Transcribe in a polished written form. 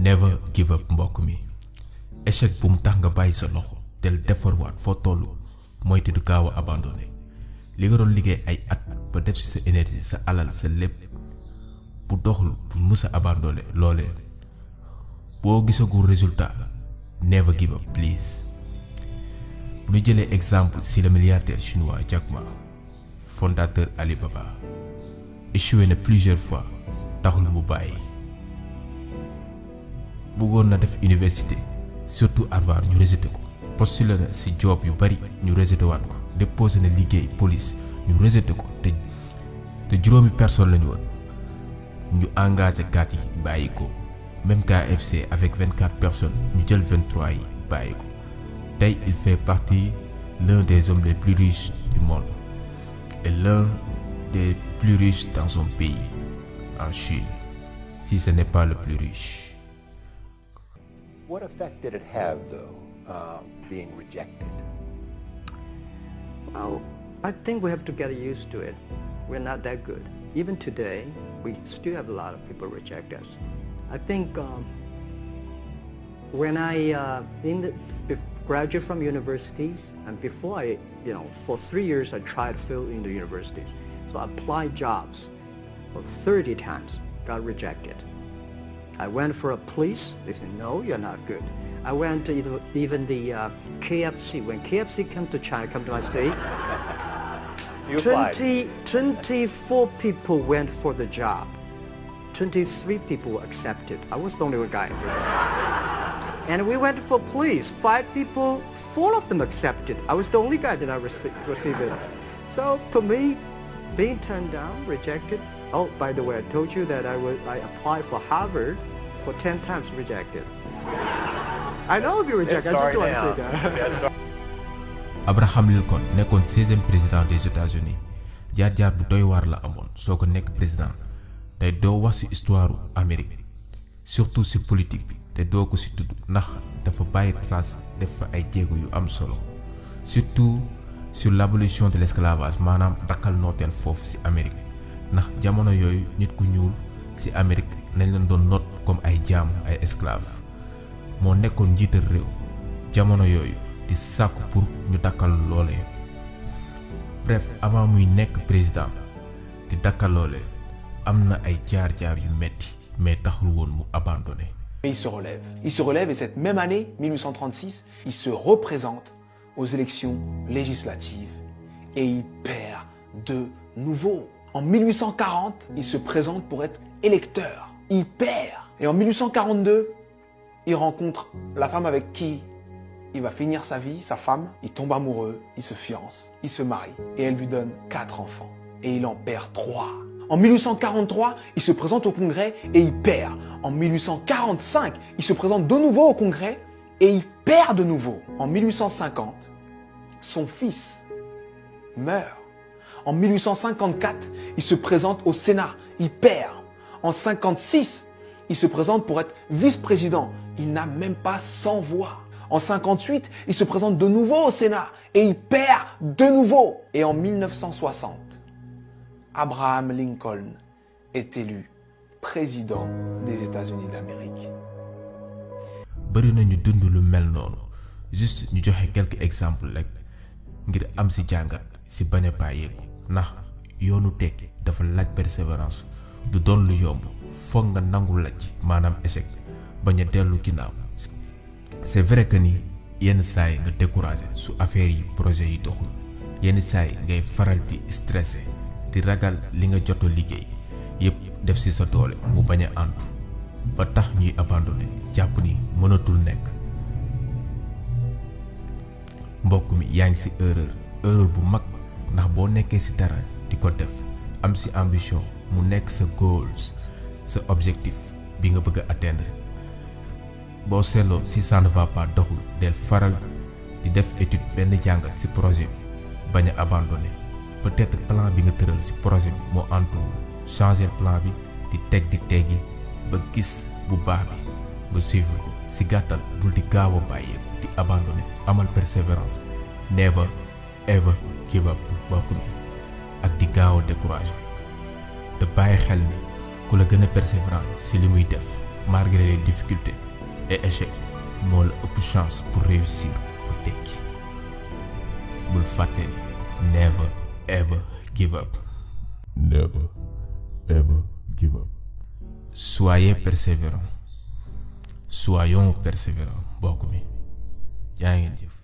never give up mbokk mi échec bu mu tax nga bàyyi sa loxo del defarwaat foo toll mooy te du gaaw a abandonné li nga doon liggéey ay at ba def ci sa énergie sa alal sa lépp bu doxul bu mës a abandonné loolee boo gisagul résultat never give up please. bu ñu jëlee exemple si le milliardaire chinois Jack Ma fondateur Alibaba échoué na plusieurs fois taxul mu bàyyi bëggoon na def université surtout Harvard ñu rejeté ko postulé na si job yu bari ñu rejeté waat ko déposé na liggéey police ñu rejeté ko te juróomi personne lañu woon ñu engagé 4 yi bàyyi ko même KFC avec 24 personnes ñu jël 23 yi bàyyi ko tey il fait partie l'un des hommes les plus riches du monde et l'un des plus riches dans son pays en Chine si ce n'est pas le plus riche. What effect did it have, though, being rejected? Well, I think we have to get used to it. We're not that good. Even today, we still have a lot of people reject us. I think when I graduated from universities, and before I, for 3 years I tried to fill in the universities. So I applied jobs for 30 times, got rejected. I went for a police, they said, no, you're not good. I went to even the KFC. When KFC came to China, come to my city, 24 people went for the job. 23 people were accepted. I was the only one guy. And we went for police. 5 people, 4 of them accepted. I was the only guy that I received it. So to me, being turned down, rejected. Oh, by the way, I told you that I applied for Harvard for 10 times, rejected. I know I'll be rejected. I just don't want to say that. Abraham Lincoln nekkoon 16e président des États-Unis jaar-jaar bu doy waar la amoon soo ko nekk président tey doo wax ci histoire Amérique surtout ci politique bi te doo ko ci tudd ndax dafa bàyyi trace def fa ay jéego yu am solo surtout sur l'abolition de l'esclavage maanaam dakkal nooteel foofu ci Amérique ndax jamono yooyu nit ku ñuul ci Amérique nañ leen doon noot comme ay jaam ay esclave moo nekkoon njiital réew jamono yooyu di sàkku pour ñu dakkal loolee bref avant muy nekk président di dakkal loolee am na ay jaar-jaar yu metti mais taxul woon mu abandonné. Il se relève et cette même année, 1836, il se représente aux élections législatives et il perd de nouveau. En 1840, il se présente pour être électeur. Il perd. Et en 1842, il rencontre la femme avec qui il va finir sa vie, sa femme. Il tombe amoureux, il se fiance, il se marie et elle lui donne 4 enfants. Et il en perd 3. En 1843, il se présente au Congrès et il perd. En 1845, il se présente de nouveau au Congrès et il perd de nouveau. En 1850, son fils meurt. En 1854, il se présente au Sénat, il perd. En 1956, il se présente pour être vice-président. Il n'a même pas 100 voix. En 1958, il se présente de nouveau au Sénat et il perd de nouveau. Et en 1960, Abraham Lincoln est élu président des États-Unis d'Amérique. Bari na ñu dund lu mel noonu juste ñu joxe quelques exemples rek ngir am ci jàngat ci bañ a bàyyeeku ndax yoonu tekki dafa laaj persévérance du doon lu yomb foog nga nangul laj maanaam échec bañ a dellu ginnaaw. C'est vrai que ni yenn saa yi nga découragé su affaire yi projet yi doxul yenn saa yi ngay faral di stressé di ragal li nga jot a liggéey yépp def ci sa doole mu bañ a antu ba tax ñuy abandonné jàpp ni mënatul nekk mbokk mi yaa ngi ci erreur bu mag ndax boo nekkee ci dara di ko def am ci ambition mu nekk sa goals sa objectif bi nga bëgg a atteindre boo seetloo si ça ne va pas doxul del faral di def étude benn jàngat ci projet bi bañ a abandonné peut-être plan bi nga tëral ci projet bi moo antuwul changer plan bi di teggi ba gis bu baax bi nga suivre ko ci gàttal bul di gaaw a bàyyeeku di abandonné amal persévérance never ever give up mbokk mi ak di gaaw a découragé te bàyyi xel ni ku la gën a persévérant ci li muy def malgré les difficultés et échecs moo la ëpp chance pour réussir pour tekki bul fàtte ni never ever give up. Never ever give up. Soyez persévérants. Soyons persévérants mbokk mi jaa ngeen jëf.